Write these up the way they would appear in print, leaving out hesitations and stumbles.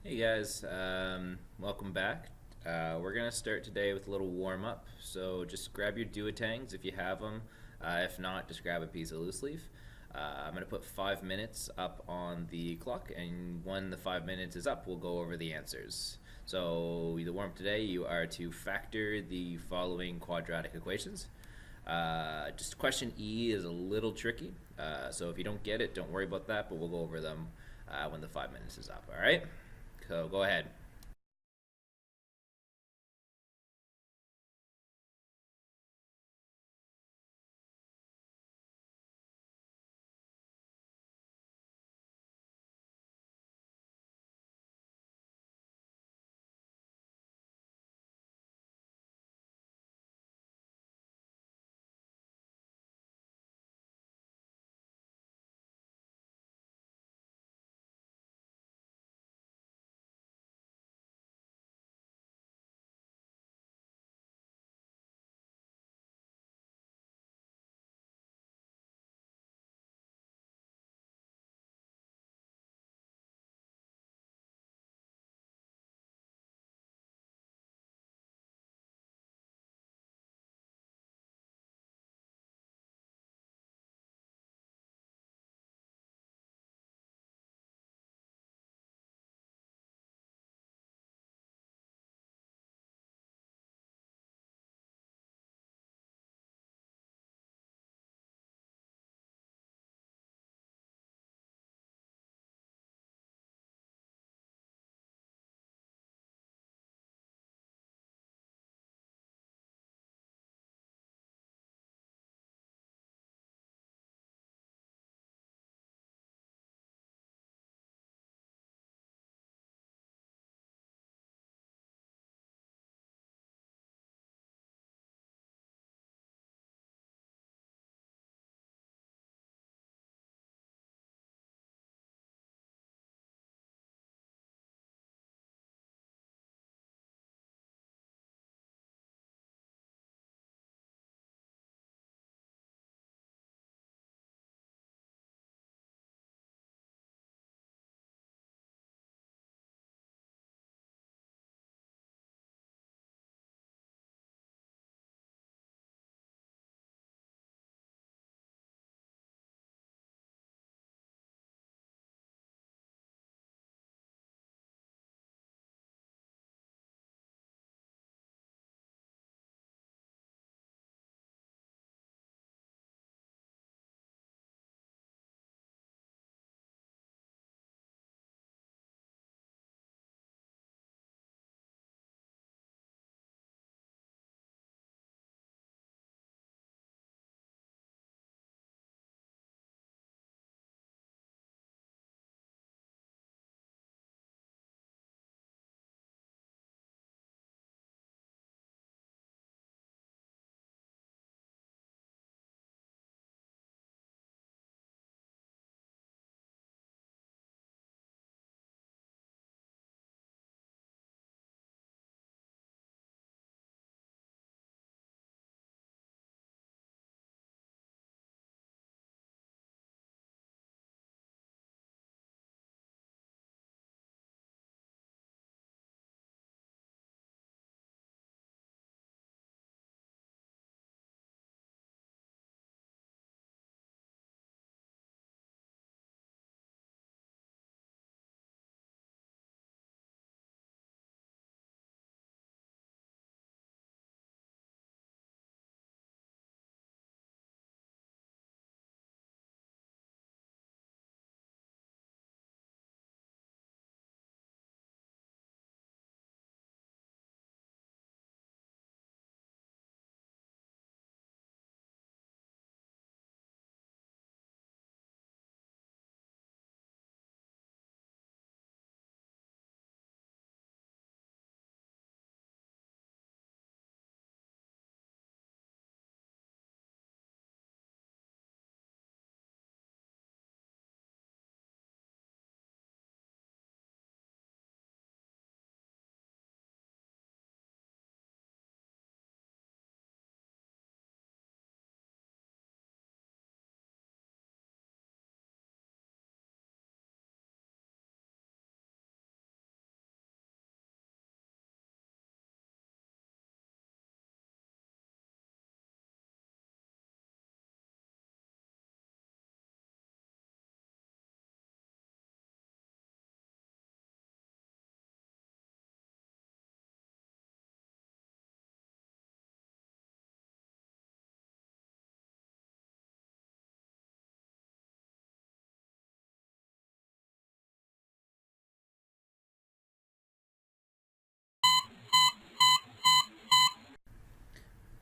Hey guys, welcome back. We're gonna start today with a little warm up. So just grab your duotangs if you have them. If not, just grab a piece of loose leaf. I'm gonna put 5 minutes up on the clock, and when the 5 minutes is up, we'll go over the answers. So the warm up today, you are to factor the following quadratic equations. Just question E is a little tricky, so if you don't get it, don't worry about that. But we'll go over them when the 5 minutes is up. All right. So go ahead.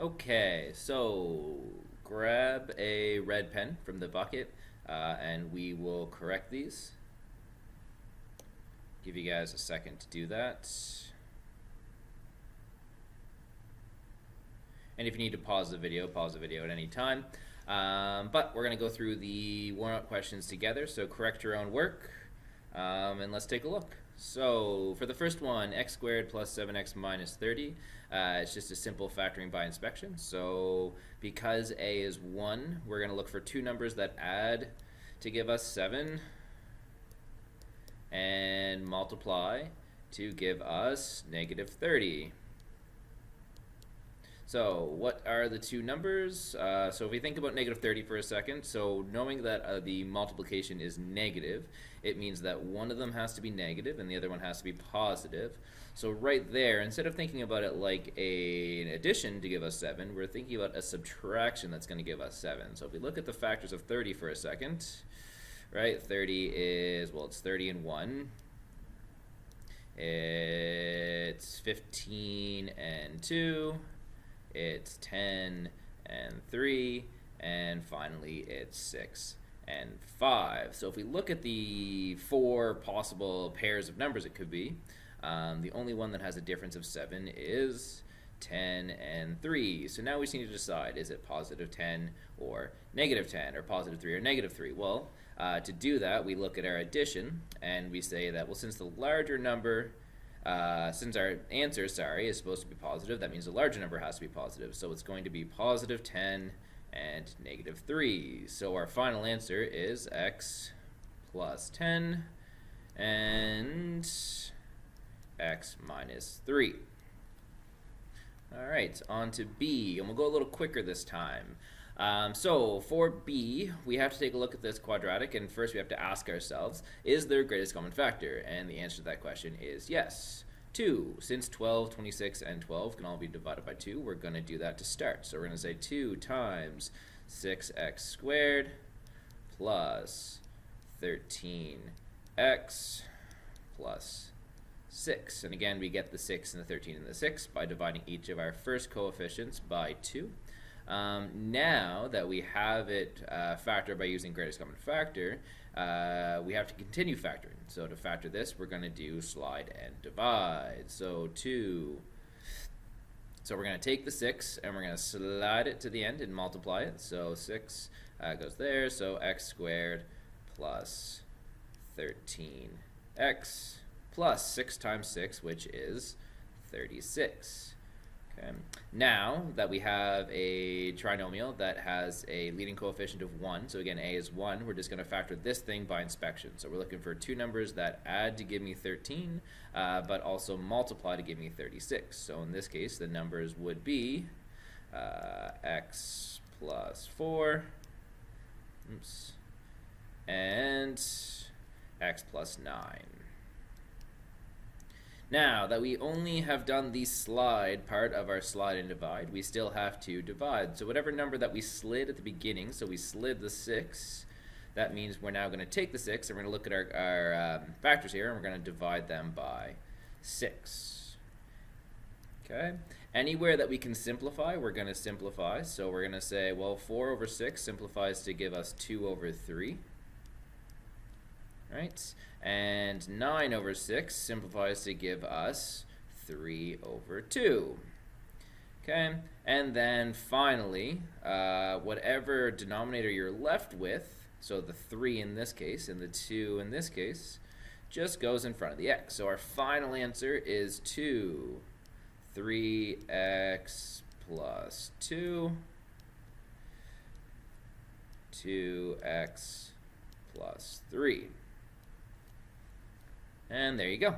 Okay, so grab a red pen from the bucket and we will correct these. Give you guys a second to do that. And if you need to pause the video at any time. But we're going to go through the warm-up questions together, so correct your own work, and let's take a look. So for the first one, x squared plus 7x minus 30, it's just a simple factoring by inspection. So because a is 1, we're going to look for two numbers that add to give us 7 and multiply to give us negative 30. So what are the two numbers? So if we think about negative 30 for a second, so knowing that the multiplication is negative, it means that one of them has to be negative and the other one has to be positive. So right there, instead of thinking about it like an addition to give us 7, we're thinking about a subtraction that's going to give us 7. So if we look at the factors of 30 for a second, right, 30 is, well, it's 30 and 1. It's 15 and 2. It's 10 and 3, and finally it's 6 and 5. So if we look at the four possible pairs of numbers it could be, the only one that has a difference of 7 is 10 and 3. So now we just need to decide, is it positive 10 or negative 10, or positive 3 or negative 3? Well, to do that, we look at our addition, and we say that, well, since the larger number since our answer, is supposed to be positive, that means the larger number has to be positive. So it's going to be positive 10 and negative 3. So our final answer is x plus 10 and x minus 3. Alright, on to B, and we'll go a little quicker this time. So for B, we have to take a look at this quadratic, and first we have to ask ourselves, is there a greatest common factor? And the answer to that question is yes. 2. Since 12, 26, and 12 can all be divided by 2, we're going to do that to start. So we're going to say 2 times 6x squared plus 13x plus 6. And again, we get the 6 and the 13 and the 6 by dividing each of our first coefficients by 2. Now that we have it factored by using greatest common factor, we have to continue factoring. So to factor this, we're going to do slide and divide. So we're going to take the 6 and we're going to slide it to the end and multiply it. So 6 goes there, so x squared plus 13x plus 6 times 6, which is 36. Okay. Now that we have a trinomial that has a leading coefficient of 1, so again a is 1, we're just going to factor this thing by inspection. So we're looking for two numbers that add to give me 13, but also multiply to give me 36. So in this case, the numbers would be x plus 4, and x plus 9. Now that we only have done the slide part of our slide and divide, we still have to divide. So whatever number that we slid at the beginning, so we slid the 6, that means we're now going to take the 6 and we're going to look at our factors here, and we're going to divide them by 6. Okay. Anywhere that we can simplify, we're going to simplify. So we're going to say, well, 4 over 6 simplifies to give us 2 over 3. Right? And 9 over 6 simplifies to give us 3 over 2. Okay, and then finally, whatever denominator you're left with, so the 3 in this case and the 2 in this case, just goes in front of the x. So our final answer is 3x plus 2, 2x plus 3. And there you go.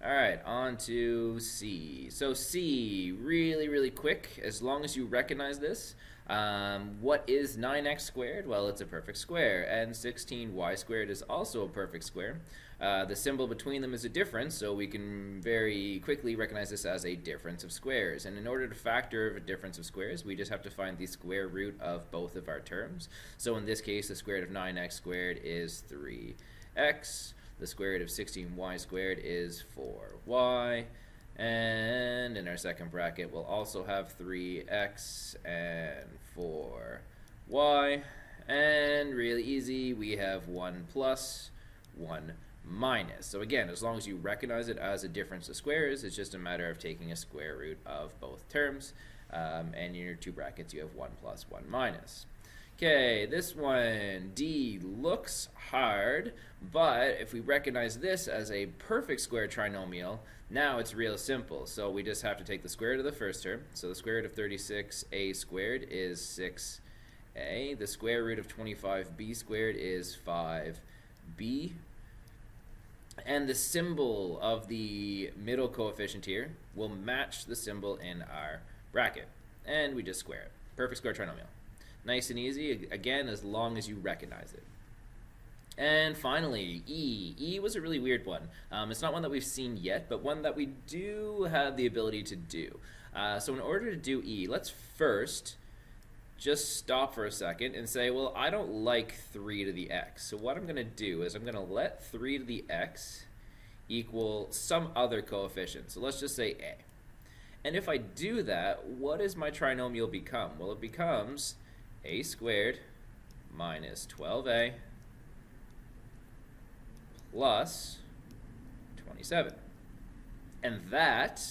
Alright, on to C. So C, really quick, as long as you recognize this. What is 9x squared? Well, it's a perfect square. And 16y squared is also a perfect square. The symbol between them is a difference, so we can very quickly recognize this as a difference of squares. And in order to factor a difference of squares, we just have to find the square root of both of our terms. So in this case, the square root of 9x squared is 3x. The square root of 16y squared is 4y, And in our second bracket, we'll also have 3x and 4y. And really easy, we have 1 plus, 1 minus. So again, as long as you recognize it as a difference of squares, it's just a matter of taking a square root of both terms. And in your two brackets, you have 1 plus, 1 minus. Okay, this one, D, looks hard, but if we recognize this as a perfect square trinomial, now it's real simple. So we just have to take the square root of the first term. So the square root of 36a squared is 6a. The square root of 25b squared is 5b. And the symbol of the middle coefficient here will match the symbol in our bracket. And we just square it. Perfect square trinomial. Nice and easy, again, as long as you recognize it. And finally, E. E was a really weird one. It's not one that we've seen yet, but one that we do have the ability to do. So in order to do E, let's first just stop for a second and say, well, I don't like 3 to the x. So what I'm going to do is I'm going to let 3 to the x equal some other coefficient. So let's just say a. And if I do that, what does my trinomial become? Well, it becomes a squared minus 12a plus 27. And that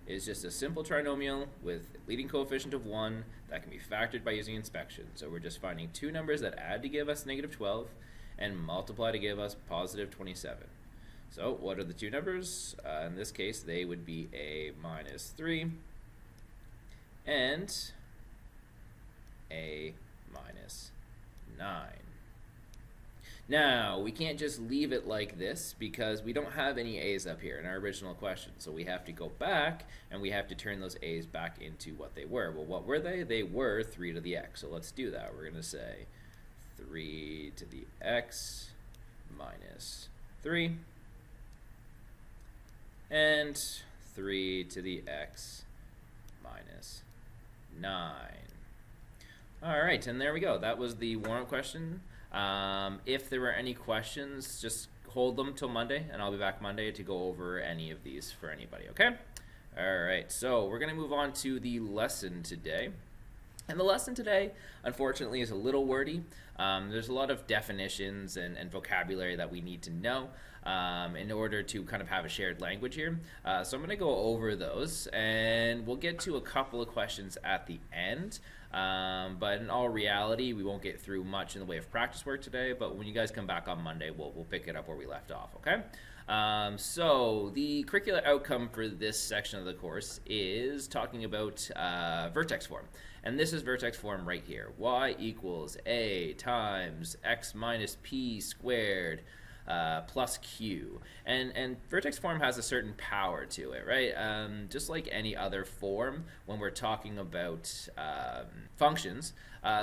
is just a simple trinomial with leading coefficient of 1 that can be factored by using inspection. So we're just finding two numbers that add to give us negative 12 and multiply to give us positive 27. So what are the two numbers? In this case, they would be a minus 3 and a minus 9. Now, we can't just leave it like this because we don't have any a's up here in our original question. So we have to go back and we have to turn those a's back into what they were. Well, what were they? They were 3 to the x. So let's do that. We're going to say 3 to the x minus 3 and 3 to the x minus 9. All right, and there we go. That was the warm-up question. If there were any questions, just hold them till Monday, and I'll be back Monday to go over any of these for anybody, okay? All right, so we're going to move on to the lesson today. And the lesson today, unfortunately, is a little wordy. There's a lot of definitions and vocabulary that we need to know in order to kind of have a shared language here. So I'm going to go over those, and we'll get to a couple of questions at the end. But in all reality, we won't get through much in the way of practice work today, but when you guys come back on Monday, we'll pick it up where we left off, okay? So the curricular outcome for this section of the course is talking about vertex form. And this is vertex form right here. Y equals a times x minus p squared plus q. And vertex form has a certain power to it, right? Just like any other form, when we're talking about functions,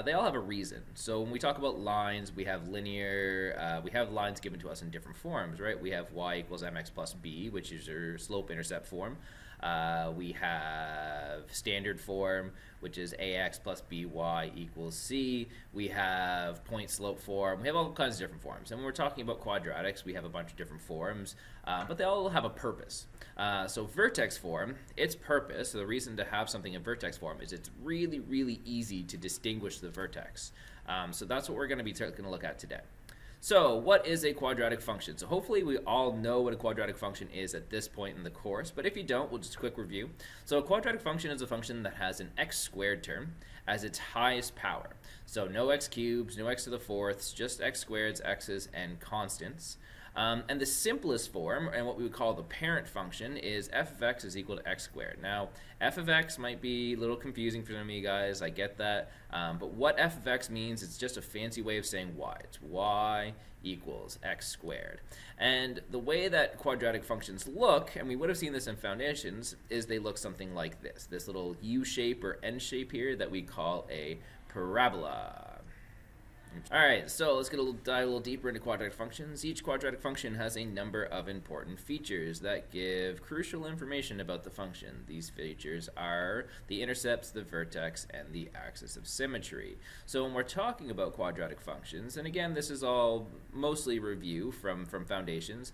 they all have a reason. So when we talk about lines, we have linear, we have lines given to us in different forms, right? We have y equals mx plus b, which is your slope-intercept form. We have standard form, which is ax plus by equals c. We have point slope form. We have all kinds of different forms. And when we're talking about quadratics, we have a bunch of different forms, but they all have a purpose. So vertex form, its purpose, so the reason to have something in vertex form is it's really, really easy to distinguish the vertex. So that's what we're going to be taking a look at today. So what is a quadratic function? So hopefully we all know what a quadratic function is at this point in the course, but if you don't, we'll just quick review. So a quadratic function is a function that has an x squared term as its highest power. So no x cubes, no x to the fourths, just x squareds, x's, and constants. And the simplest form, and what we would call the parent function, is f of x is equal to x squared. Now, f of x might be a little confusing for some of you guys, I get that, but what f of x means, it's just a fancy way of saying y. It's y equals x squared. And the way that quadratic functions look, and we would have seen this in foundations, is they look something like this little u shape or n shape here that we call a parabola. Alright, so let's dive a little deeper into quadratic functions. Each quadratic function has a number of important features that give crucial information about the function. These features are the intercepts, the vertex, and the axis of symmetry. So when we're talking about quadratic functions, and again this is all mostly review from foundations,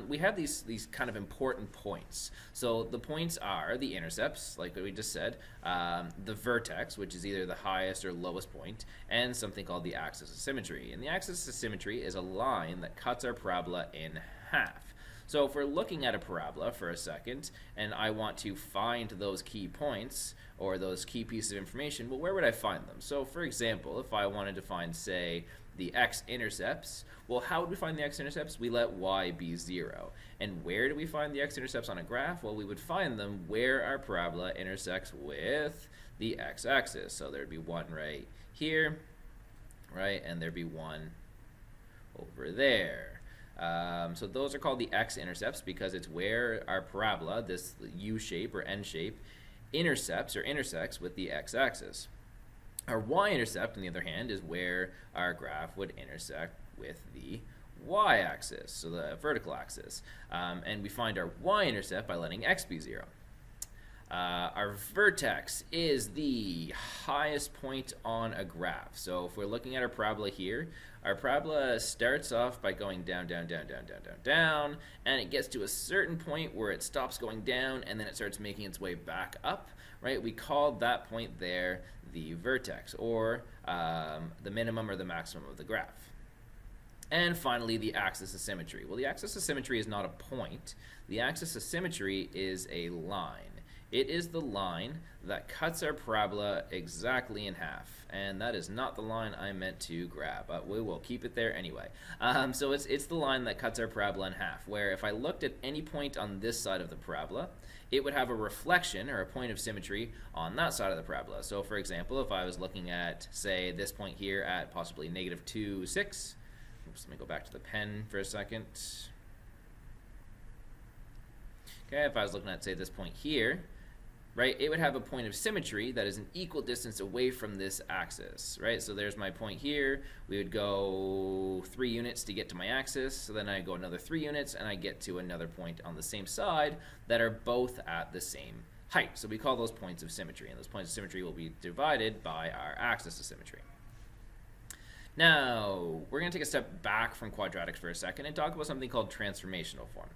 we have these kind of important points. So the points are the intercepts, like we just said, the vertex, which is either the highest or lowest point, and something called the axis of symmetry. And the axis of symmetry is a line that cuts our parabola in half. So if we're looking at a parabola for a second and I want to find those key points or those key pieces of information, well, where would I find them? So for example, if I wanted to find, say, the x-intercepts, well, how would we find the x-intercepts? We let y be 0. And where do we find the x-intercepts on a graph? Well, we would find them where our parabola intersects with the x-axis. So there'd be one right here, right, and there'd be one over there. So those are called the x-intercepts because it's where our parabola, this U shape or N shape, intercepts or intersects with the x-axis. Our y-intercept, on the other hand, is where our graph would intersect with the y-axis, so the vertical axis. And we find our y-intercept by letting x be 0. Our vertex is the highest point on a graph. So if we're looking at our parabola here, our parabola starts off by going down, down, down, down, down, down, down, and it gets to a certain point where it stops going down and then it starts making its way back up, right? We called that point there the vertex, or the minimum or the maximum of the graph. And finally, the axis of symmetry. Well, the axis of symmetry is not a point. The axis of symmetry is a line. It is the line that cuts our parabola exactly in half. And that is not the line I meant to grab, but we will keep it there anyway. So it's the line that cuts our parabola in half, where if I looked at any point on this side of the parabola, it would have a reflection or a point of symmetry on that side of the parabola. So for example, if I was looking at, say, this point here at possibly -2, 6, oops, let me go back to the pen for a second. Okay, if I was looking at, say, this point here, right, it would have a point of symmetry that is an equal distance away from this axis, right? So there's my point here. We would go 3 units to get to my axis, so then I go another 3 units, and I get to another point on the same side that are both at the same height. So we call those points of symmetry, and those points of symmetry will be divided by our axis of symmetry. Now, we're going to take a step back from quadratics for a second and talk about something called transformational form.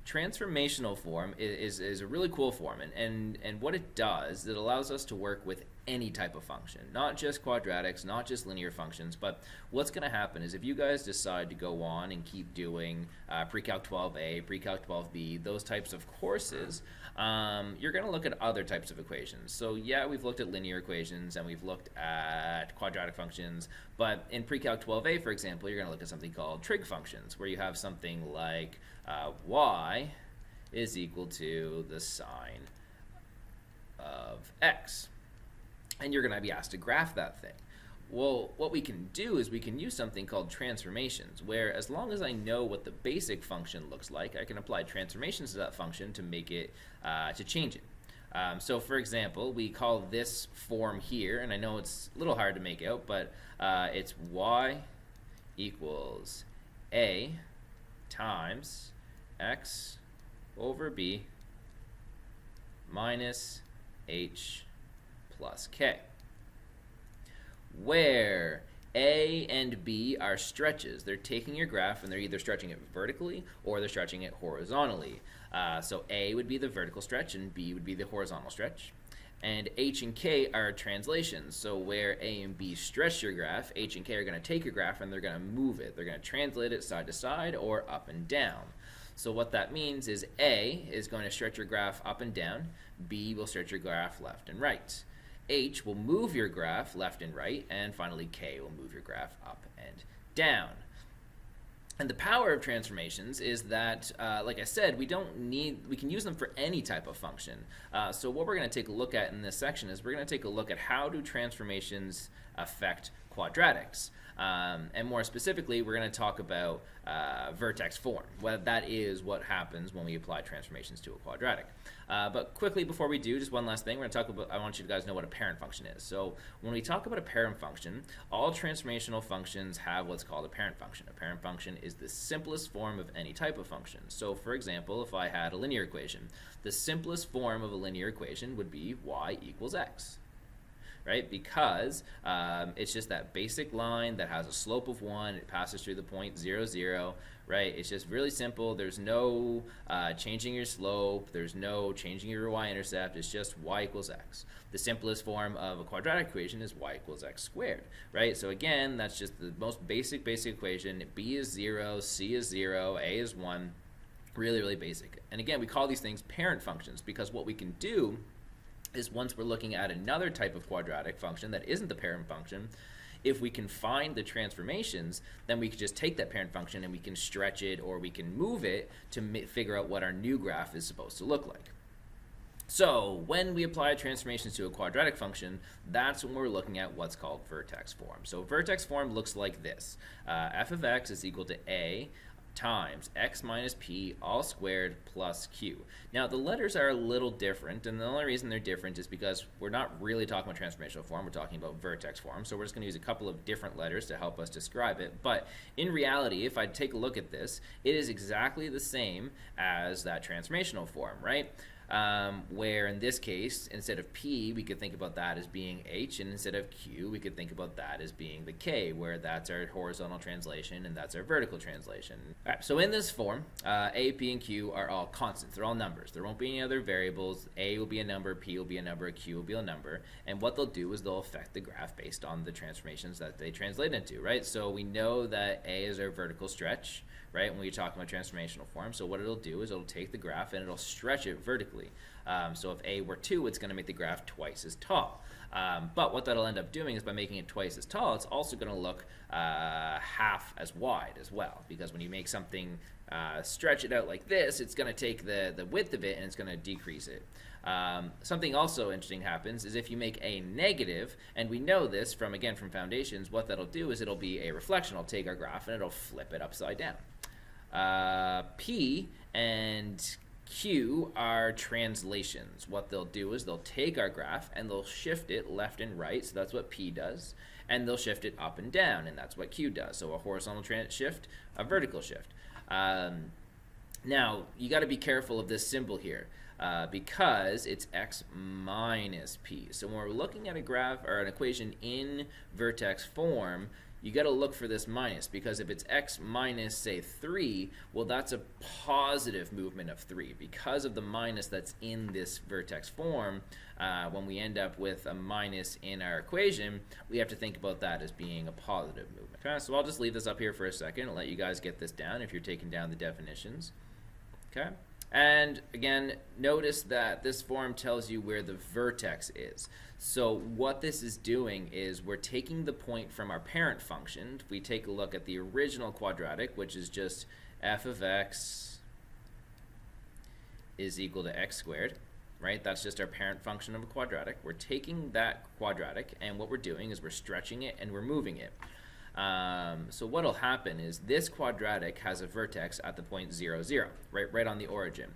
Transformational form is a really cool form, and what it does, it allows us to work with any type of function, not just quadratics, not just linear functions, but what's going to happen is if you guys decide to go on and keep doing Pre-Calc 12a, Pre-Calc 12b, those types of courses, you're going to look at other types of equations. So yeah, we've looked at linear equations and we've looked at quadratic functions, but in Pre-Calc 12a, for example, you're going to look at something called trig functions, where you have something like y is equal to the sine of x. And you're going to be asked to graph that thing. Well, what we can do is we can use something called transformations, where as long as I know what the basic function looks like, I can apply transformations to that function to make it, to change it. So for example, we call this form here, and I know it's a little hard to make out, but it's y equals a times x over b minus h plus k, where a and b are stretches. They're taking your graph and they're either stretching it vertically or they're stretching it horizontally. So a would be the vertical stretch and b would be the horizontal stretch. And h and k are translations. So where a and b stretch your graph, h and k are going to take your graph and they're going to move it. They're going to translate it side to side or up and down. So what that means is a is going to stretch your graph up and down, b will stretch your graph left and right. H will move your graph left and right, and finally k will move your graph up and down. And the power of transformations is that, like I said, we can use them for any type of function. So what we're going to take a look at in this section is we're going to take a look at how do transformations affect quadratics. And more specifically, we're going to talk about vertex form. Well, that is what happens when we apply transformations to a quadratic. But quickly before we do, just one last thing, we're going to talk about, I want you guys to know what a parent function is. So when we talk about a parent function, all transformational functions have what's called a parent function. A parent function is the simplest form of any type of function. So for example, if I had a linear equation, the simplest form of a linear equation would be y equals x. Right? Because it's just that basic line that has a slope of 1, it passes through the point 0, 0, right? It's just really simple. There's no changing your slope, there's no changing your y-intercept, it's just y equals x. The simplest form of a quadratic equation is y equals x squared, right? So again, that's just the most basic equation. B is 0, C is 0, A is 1, really, really basic. And again, we call these things parent functions because what we can do is once we're looking at another type of quadratic function that isn't the parent function, if we can find the transformations, then we can just take that parent function and we can stretch it or we can move it to figure out what our new graph is supposed to look like. So when we apply transformations to a quadratic function, that's when we're looking at what's called vertex form. So vertex form looks like this. F of x is equal to a times x minus p all squared plus q. Now the letters are a little different, and the only reason they're different is because we're not really talking about transformational form, we're talking about vertex form, so we're just going to use a couple of different letters to help us describe it. But in reality, if I take a look at this, it is exactly the same as that transformational form, right? Where in this case, instead of P, we could think about that as being H, and instead of Q, we could think about that as being the K, where that's our horizontal translation and that's our vertical translation. All right, so in this form, A, P, and Q are all constants. They're all numbers. There won't be any other variables. A will be a number, P will be a number, Q will be a number, and what they'll do is they'll affect the graph based on the transformations that they translate into, right? So we know that A is our vertical stretch, right, when we talk about transformational form. So what it'll do is it'll take the graph and it'll stretch it vertically. So if A were 2, it's going to make the graph twice as tall. But what that'll end up doing is by making it twice as tall, it's also going to look half as wide as well. Because when you make something stretch it out like this, it's going to take the width of it and it's going to decrease it. Something also interesting happens is if you make A negative, and we know this from, again, from foundations, what that'll do is it'll be a reflection. It'll take our graph and it'll flip it upside down. P and Q are translations. What they'll do is they'll take our graph and they'll shift it left and right, so that's what P does, and they'll shift it up and down, and that's what Q does. So a horizontal shift, a vertical shift. Now, you got to be careful of this symbol here because it's x minus P. So when we're looking at a graph or an equation in vertex form, you got to look for this minus, because if it's x minus, say, 3, well, that's a positive movement of 3. Because of the minus that's in this vertex form, when we end up with a minus in our equation, we have to think about that as being a positive movement. Okay, so I'll just leave this up here for a second and let you guys get this down if you're taking down the definitions. Okay. And again, notice that this form tells you where the vertex is. So what this is doing is we're taking the point from our parent function. If we take a look at the original quadratic, which is just f of x is equal to x squared, right? That's just our parent function of a quadratic. We're taking that quadratic, and what we're doing is we're stretching it and we're moving it. So what will happen is this quadratic has a vertex at the point 0, 0, right on the origin.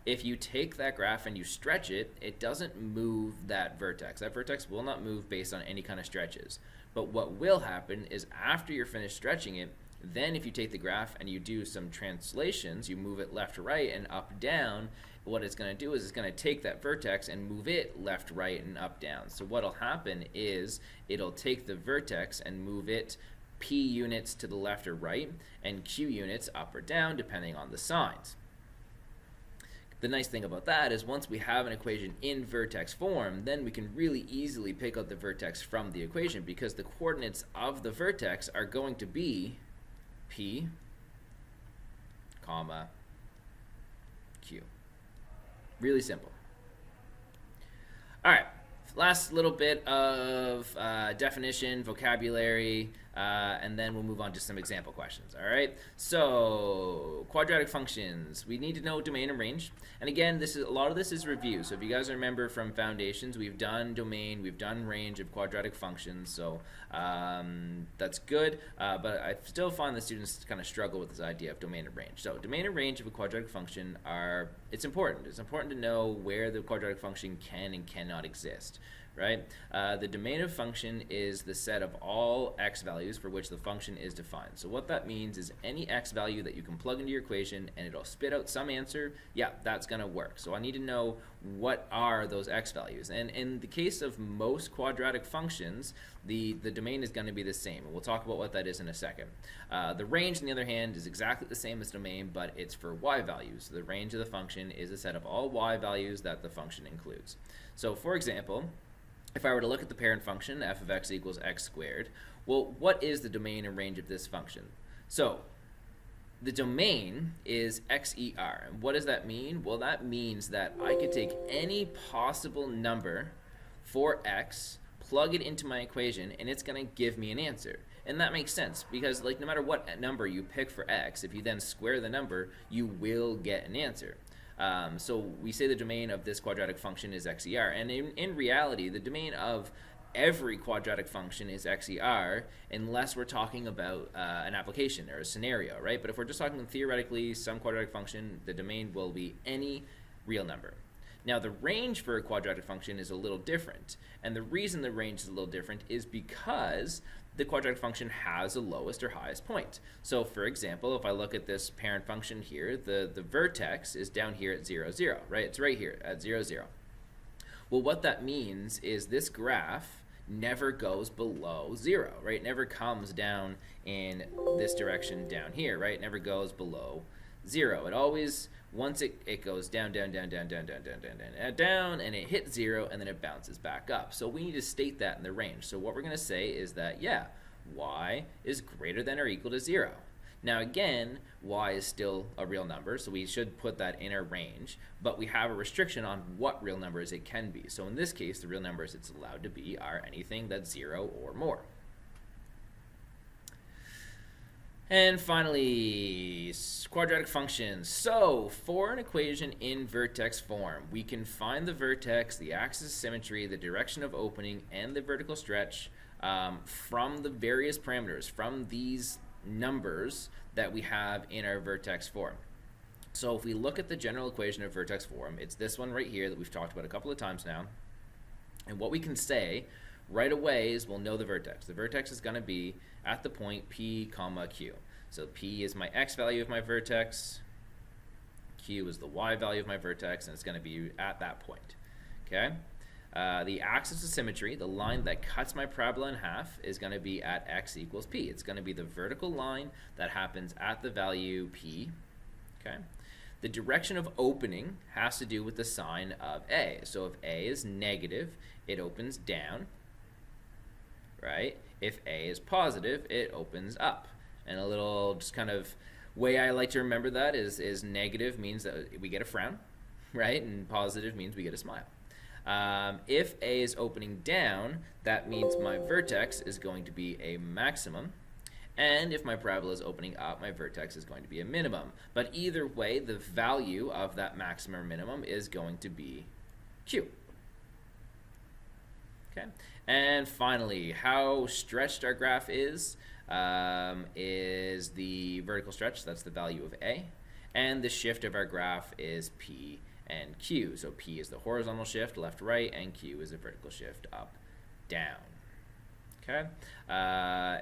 If you take that graph and you stretch it, it doesn't move that vertex. That vertex will not move based on any kind of stretches. But what will happen is after you're finished stretching it, then if you take the graph and you do some translations, you move it left to right and up down, what it's going to do is it's going to take that vertex and move it left, right, and up, down. So what will happen is it'll take the vertex and move it P units to the left or right, and Q units up or down, depending on the signs. The nice thing about that is once we have an equation in vertex form, then we can really easily pick out the vertex from the equation, because the coordinates of the vertex are going to be P, comma, Q. Really simple. All right. Last little bit of definition, vocabulary. and then we'll move on to some example questions. All right. So quadratic functions. We need to know domain and range. And again, a lot of this is review. So if you guys remember from foundations, we've done domain, we've done range of quadratic functions. So that's good. But I still find the students kind of struggle with this idea of domain and range. So domain and range of a quadratic function it's important. It's important to know where the quadratic function can and cannot exist. Right? The domain of function is the set of all x values for which the function is defined. So what that means is any x value that you can plug into your equation and it'll spit out some answer, yeah, that's going to work. So I need to know what are those x values. And in the case of most quadratic functions, the domain is going to be the same. And we'll talk about what that is in a second. The range, on the other hand, is exactly the same as domain, but it's for y values. So the range of the function is a set of all y values that the function includes. So for example, if I were to look at the parent function, f of x equals x squared, well, what is the domain and range of this function? So the domain is xer. And what does that mean? Well, that means that I could take any possible number for x, plug it into my equation, and it's going to give me an answer. And that makes sense because no matter what number you pick for x, if you then square the number, you will get an answer. So we say the domain of this quadratic function is xer, and in reality, the domain of every quadratic function is xer, unless we're talking about an application or a scenario, right? But if we're just talking theoretically, some quadratic function, the domain will be any real number. Now, the range for a quadratic function is a little different, and the reason the range is a little different is because the quadratic function has a lowest or highest point. So for example, if I look at this parent function here, the vertex is down here at 0, 0, right? It's right here at 0, 0. Well, what that means is this graph never goes below 0, right? It never comes down in this direction down here, right? It never goes below 0. It always, once it goes down, down, down, down, down, down, down, down, down, down, and it hits 0, and then it bounces back up. So we need to state that in the range. So what we're going to say is that, yeah, y is greater than or equal to 0. Now again, y is still a real number, so we should put that in our range, but we have a restriction on what real numbers it can be. So in this case, the real numbers it's allowed to be are anything that's 0 or more. And finally, quadratic functions. So for an equation in vertex form, we can find the vertex, the axis of symmetry, the direction of opening, and the vertical stretch from the various parameters, from these numbers that we have in our vertex form. So if we look at the general equation of vertex form, it's this one right here that we've talked about a couple of times now. And what we can say right away is we'll know the vertex. The vertex is going to be at the point P, comma, Q. So P is my X value of my vertex, Q is the Y value of my vertex, and it's going to be at that point. Okay? The axis of symmetry, the line that cuts my parabola in half, is going to be at X equals P. It's going to be the vertical line that happens at the value P. Okay? The direction of opening has to do with the sign of A. So if A is negative, it opens down. Right? If A is positive, it opens up. And a little just kind of way I like to remember that is negative means that we get a frown, right? And positive means we get a smile. If A is opening down, that means my vertex is going to be a maximum. And if my parabola is opening up, my vertex is going to be a minimum. But either way, the value of that maximum or minimum is going to be Q. Okay. And finally, how stretched our graph is the vertical stretch. That's the value of A. And the shift of our graph is P and Q. So P is the horizontal shift, left, right, and Q is the vertical shift, up, down. Okay.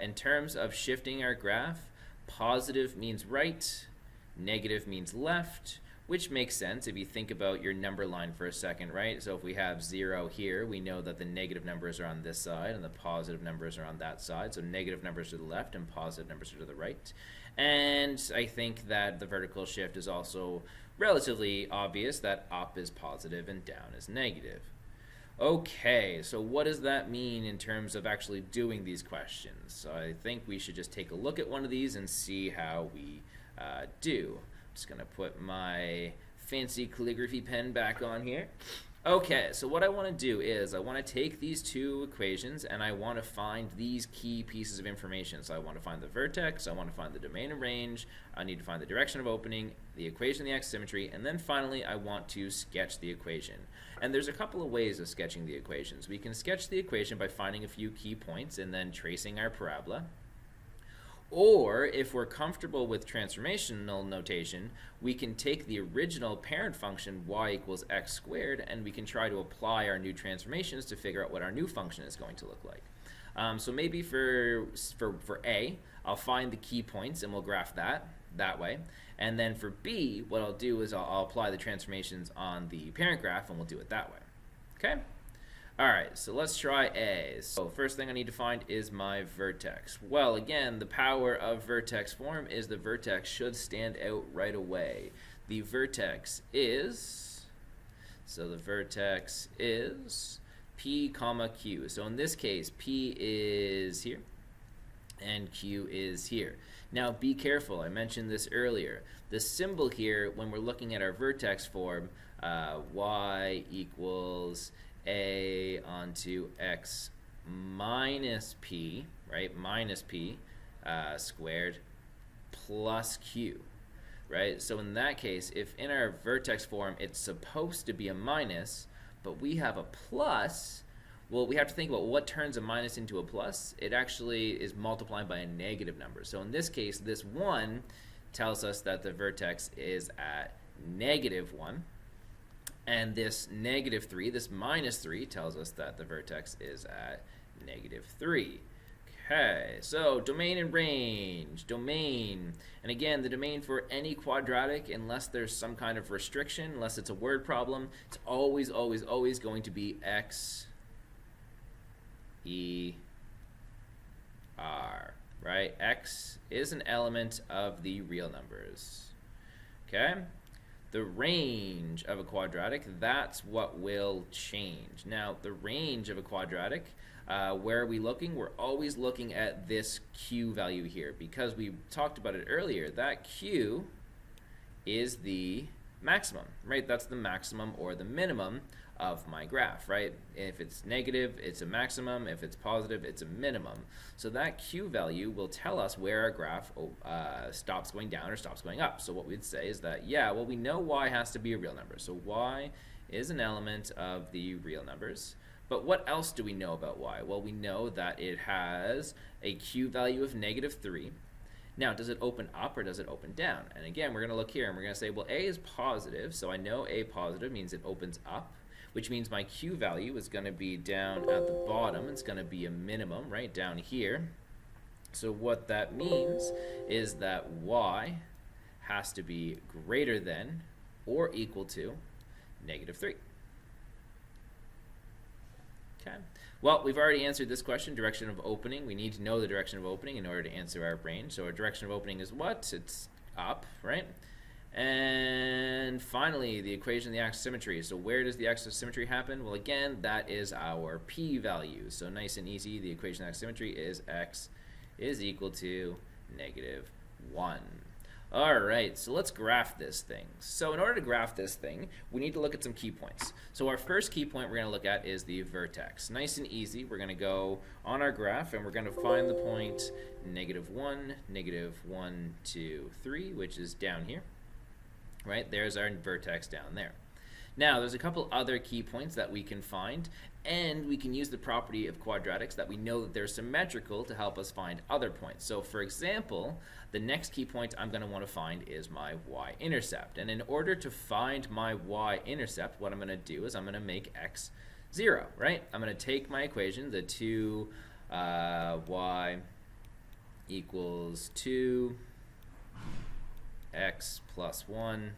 In terms of shifting our graph, positive means right, negative means left, which makes sense if you think about your number line for a second, right? So if we have 0 here, we know that the negative numbers are on this side and the positive numbers are on that side. So negative numbers to the left and positive numbers are to the right. And I think that the vertical shift is also relatively obvious, that up is positive and down is negative. Okay, so what does that mean in terms of actually doing these questions? So I think we should just take a look at one of these and see how we do. Just going to put my fancy calligraphy pen back on here. Okay, so what I want to do is I want to take these two equations and I want to find these key pieces of information. So I want to find the vertex, I want to find the domain and range, I need to find the direction of opening, the equation of the x-symmetry, and then finally I want to sketch the equation. And there's a couple of ways of sketching the equations. We can sketch the equation by finding a few key points and then tracing our parabola. Or, if we're comfortable with transformational notation, we can take the original parent function y equals x squared and we can try to apply our new transformations to figure out what our new function is going to look like. So maybe for A, I'll find the key points and we'll graph that way. And then for B, what I'll do is I'll apply the transformations on the parent graph and we'll do it that way. Okay? Alright, so let's try A. So first thing I need to find is my vertex. Well, again, the power of vertex form is the vertex should stand out right away. The vertex is, P comma Q. So in this case, P is here and Q is here. Now be careful, I mentioned this earlier. The symbol here, when we're looking at our vertex form, y equals a onto x minus p, right? Minus p squared plus q, right? So in that case, if in our vertex form it's supposed to be a minus, but we have a plus, well, we have to think about what turns a minus into a plus. It actually is multiplying by a negative number. So in this case, this 1 tells us that the vertex is at -1. And this -3, this -3, tells us that the vertex is at -3. Okay, so domain and range. Domain. And again, the domain for any quadratic, unless there's some kind of restriction, unless it's a word problem, it's always, always, always going to be x, e, r, right? X is an element of the real numbers. Okay? The range of a quadratic, that's what will change. Now, the range of a quadratic, where are we looking? We're always looking at this q value here because we talked about it earlier. That q is the maximum, right? That's the maximum or the minimum of my graph, right? If it's negative, it's a maximum. If it's positive, it's a minimum. So that q value will tell us where our graph stops going down or stops going up. So what we'd say is that, yeah, well, we know y has to be a real number. So y is an element of the real numbers. But what else do we know about y? Well, we know that it has a q value of -3. Now, does it open up or does it open down? And again, we're going to look here and we're going to say, well, a is positive. So I know a positive means it opens up, which means my q value is going to be down at the bottom. It's going to be a minimum, right, down here. So what that means is that y has to be greater than or equal to -3. Okay. Well, we've already answered this question, direction of opening. We need to know the direction of opening in order to answer our range. So our direction of opening is what? It's up, right? And finally, the equation of the axis of symmetry. So where does the axis of symmetry happen? Well, again, that is our p value. So nice and easy, the equation of axis of symmetry is x is equal to -1. All right, so let's graph this thing. So in order to graph this thing, we need to look at some key points. So our first key point we're going to look at is the vertex. Nice and easy, we're going to go on our graph and we're going to find the point -1, -1, 2, 3, which is down here. Right, there's our vertex down there. Now, there's a couple other key points that we can find, and we can use the property of quadratics that we know that they're symmetrical to help us find other points. So, for example, the next key point I'm going to want to find is my y-intercept. And in order to find my y-intercept, what I'm going to do is I'm going to make x 0, right? I'm going to take my equation, the 2y equals 2 x plus 1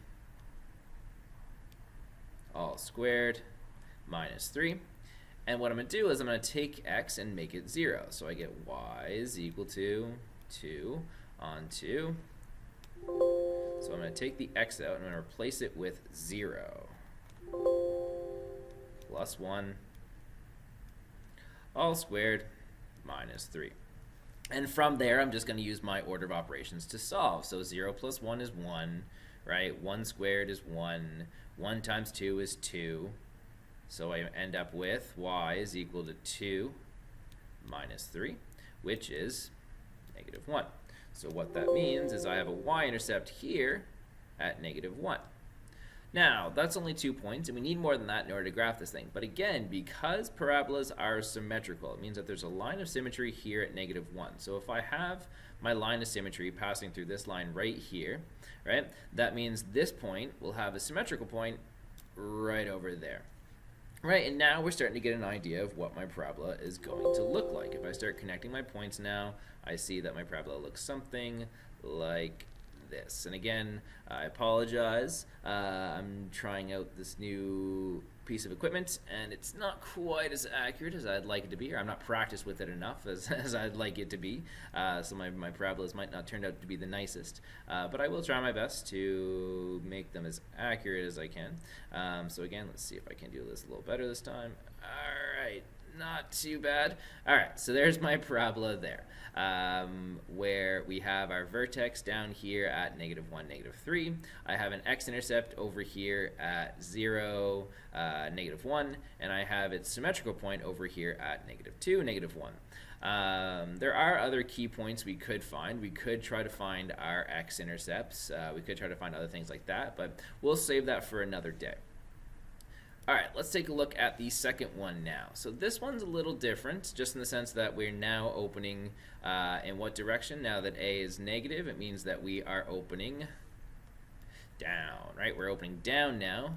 all squared minus 3. And what I'm going to do is I'm going to take x and make it 0. So I get y is equal to 2 on 2. So I'm going to take the x out and I'm going to replace it with 0 plus 1 all squared minus 3. And from there, I'm just going to use my order of operations to solve. So 0 plus 1 is 1, right? 1 squared is 1. 1 times 2 is 2. So I end up with y is equal to 2 minus 3, which is negative 1. So what that means is I have a y-intercept here at negative 1. Now, that's only 2 points, and we need more than that in order to graph this thing. But again, because parabolas are symmetrical, it means that there's a line of symmetry here at negative 1. So if I have my line of symmetry passing through this line right here, right, that means this point will have a symmetrical point right over there. Right, and now we're starting to get an idea of what my parabola is going to look like. If I start connecting my points now, I see that my parabola looks something like this. And again, I apologize. I'm trying out this new piece of equipment, and it's not quite as accurate as I'd like it to be, or I'm not practiced with it enough as I'd like it to be. So my parabolas might not turn out to be the nicest, but I will try my best to make them as accurate as I can. So again, let's see if I can do this a little better this time. All right. Not too bad. All right, so there's my parabola there, where we have our vertex down here at negative 1, negative 3. I have an x-intercept over here at 0, negative 1, and I have its symmetrical point over here at negative 2, negative 1. There are other key points we could find. We could try to find our x-intercepts. We could try to find other things like that, but we'll save that for another day. All right, let's take a look at the second one now. So this one's a little different, just in the sense that we're now opening in what direction? Now that A is negative, it means that we are opening down, right? We're opening down now.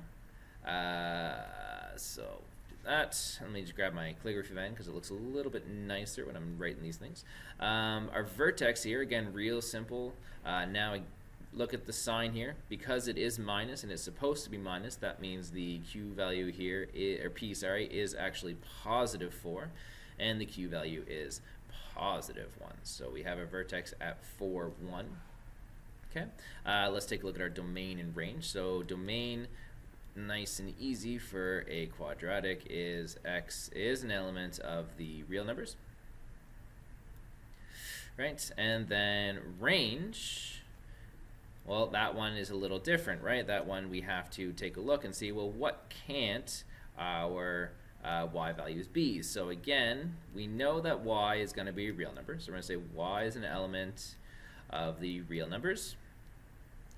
So do that. Let me just grab my calligraphy pen because it looks a little bit nicer when I'm writing these things. Our vertex here, again, real simple. Now look at the sign here. Because it is minus and it's supposed to be minus, that means the Q value here, is actually positive 4, and the Q value is positive 1. So we have a vertex at 4, 1. Okay, let's take a look at our domain and range. So domain, nice and easy for a quadratic, is x is an element of the real numbers. Right, and then range, well, that one is a little different, right? That one we have to take a look and see, well, what can't our y values be? So again, we know that y is going to be a real number. So we're going to say y is an element of the real numbers,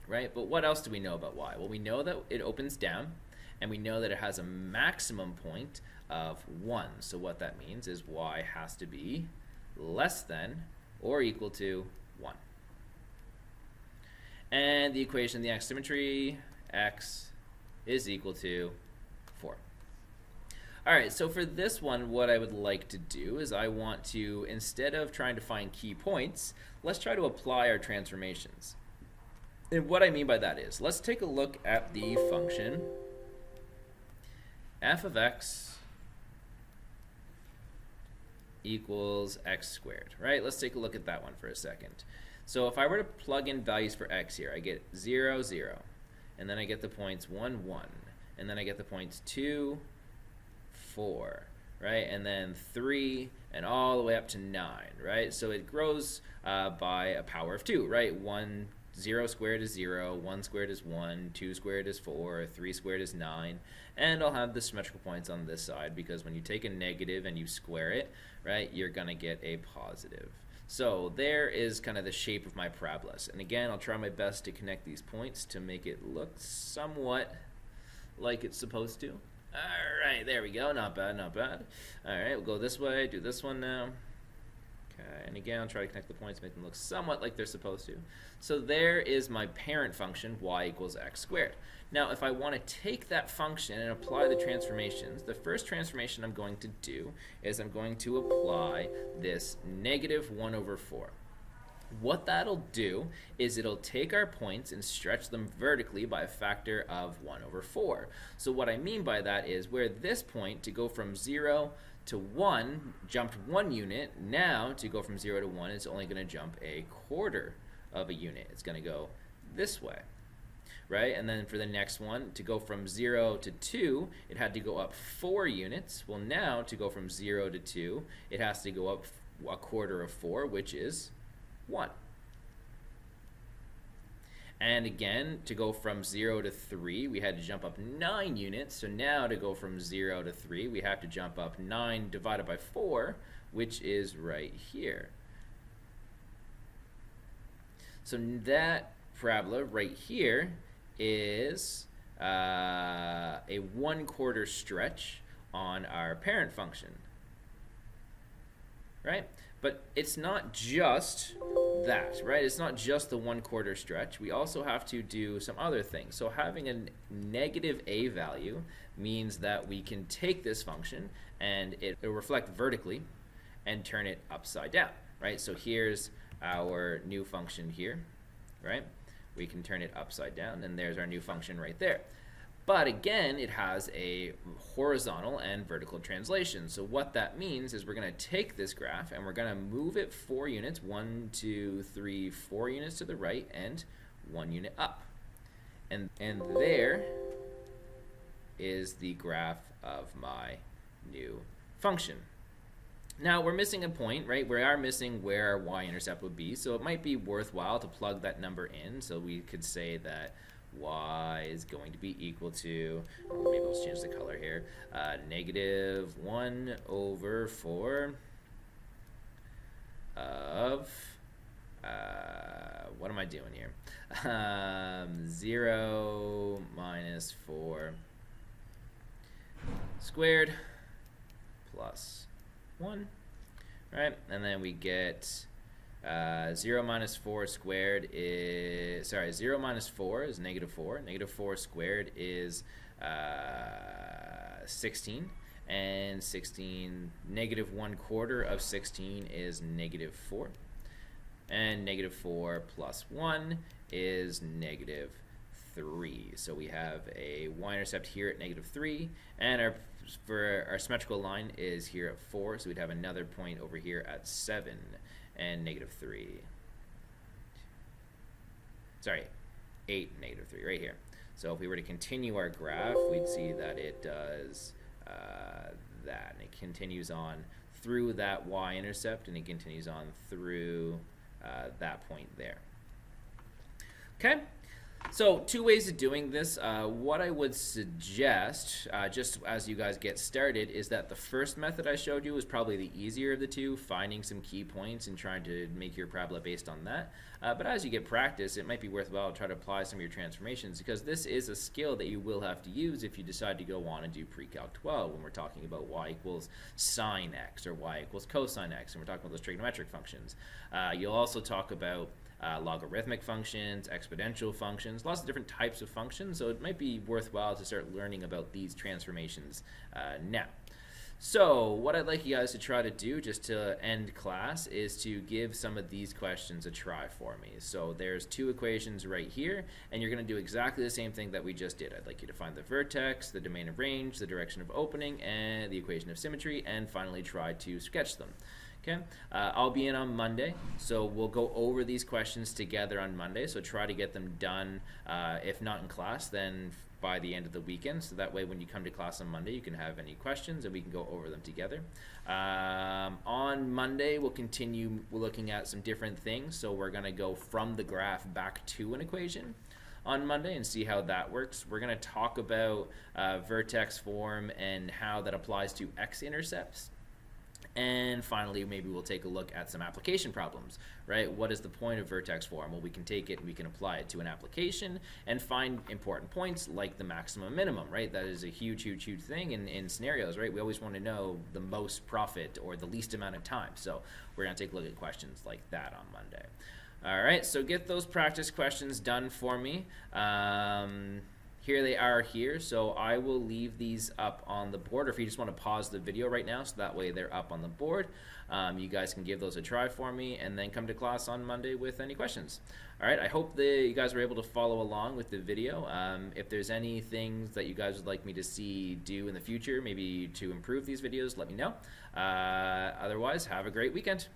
right? But what else do we know about y? Well, we know that it opens down, and we know that it has a maximum point of 1. So what that means is y has to be less than or equal to 1. And the equation, the x symmetry, x is equal to 4. All right, so for this one, what I would like to do is I want to, instead of trying to find key points, let's try to apply our transformations. And what I mean by that is, let's take a look at the function f of x equals x squared, right? Let's take a look at that one for a second. So if I were to plug in values for x here, I get 0, 0, and then I get the points 1, 1, and then I get the points 2, 4, right? And then 3, and all the way up to 9, right? So it grows by a power of 2, right? 0 squared is 0, 1 squared is 1, 2 squared is 4, 3 squared is 9, and I'll have the symmetrical points on this side because when you take a negative and you square it, right, you're going to get a positive. So there is kind of the shape of my parabolas. And again, I'll try my best to connect these points to make it look somewhat like it's supposed to. All right, there we go. Not bad, not bad. All right, we'll go this way, do this one now. Okay, and again, I'll try to connect the points, make them look somewhat like they're supposed to. So there is my parent function, y equals x squared. Now, if I want to take that function and apply the transformations, the first transformation I'm going to do is I'm going to apply this negative 1 over 4. What that'll do is it'll take our points and stretch them vertically by a factor of 1 over 4. So what I mean by that is where this point, to go from 0 to 1, jumped 1 unit, now to go from 0 to 1, it's only going to jump a quarter of a unit. It's going to go this way. Right? And then for the next one, to go from 0 to 2, it had to go up 4 units. Well, now to go from 0 to 2, it has to go up a quarter of 4, which is 1. And again, to go from 0 to 3, we had to jump up 9 units. So now to go from 0 to 3, we have to jump up 9 divided by 4, which is right here. So that parabola right here is a 1/4 stretch on our parent function, right? But it's not just that, right? It's not just the 1/4 stretch. We also have to do some other things. So having a negative a value means that we can take this function and it will reflect vertically and turn it upside down, right? So here's our new function here, right? We can turn it upside down, and there's our new function right there. But again, it has a horizontal and vertical translation. So what that means is we're going to take this graph and we're going to move it 4 units, 1, 2, 3, 4 units to the right and 1 unit up. And there is the graph of my new function. Now we're missing a point, right? We are missing where our y-intercept would be, so it might be worthwhile to plug that number in. So we could say that y is going to be equal to, maybe let's change the color here, negative 1/4 of, what am I doing here? 0 minus 4 squared plus 1, right? And then we get 0 minus 4 squared is, 0 minus 4 is negative 4. Negative 4 squared is 16. And 16, negative 1/4 of 16 is negative 4. And negative 4 plus 1 is negative 3. So we have a y-intercept here at negative 3, and for our symmetrical line is here at 4, so we'd have another point over here at 7 and negative 3. Sorry, 8, negative 3, right here. So if we were to continue our graph, we'd see that it does that, and it continues on through that y-intercept, and it continues on through that point there. Okay? So 2 ways of doing this. What I would suggest, just as you guys get started, is that the first method I showed you is probably the easier of the two, finding some key points and trying to make your parabola based on that. But as you get practice, it might be worthwhile to try to apply some of your transformations, because this is a skill that you will have to use if you decide to go on and do pre-calc 12 when we're talking about y equals sine x or y equals cosine x, and we're talking about those trigonometric functions. You'll also talk about logarithmic functions, exponential functions, lots of different types of functions, so it might be worthwhile to start learning about these transformations now. So what I'd like you guys to try to do just to end class is to give some of these questions a try for me. So there's 2 equations right here, and you're going to do exactly the same thing that we just did. I'd like you to find the vertex, the domain of range, the direction of opening, and the equation of symmetry, and finally try to sketch them. Okay, I'll be in on Monday, so we'll go over these questions together on Monday, so try to get them done, if not in class, then by the end of the weekend, so that way when you come to class on Monday, you can have any questions and we can go over them together. On Monday, we'll continue looking at some different things, so we're going to go from the graph back to an equation on Monday and see how that works. We're going to talk about vertex form and how that applies to x-intercepts. And finally, maybe we'll take a look at some application problems, right? What is the point of vertex form? Well, we can take it and we can apply it to an application and find important points like the maximum minimum, right? That is a huge, huge, huge thing in scenarios, right? We always want to know the most profit or the least amount of time. So we're going to take a look at questions like that on Monday. All right, so get those practice questions done for me. Here they are here, so I will leave these up on the board, or if you just want to pause the video right now, so that way they're up on the board. You guys can give those a try for me, and then come to class on Monday with any questions. All right, I hope that you guys were able to follow along with the video. If there's any things that you guys would like me to see do in the future, maybe to improve these videos, let me know. Otherwise, have a great weekend.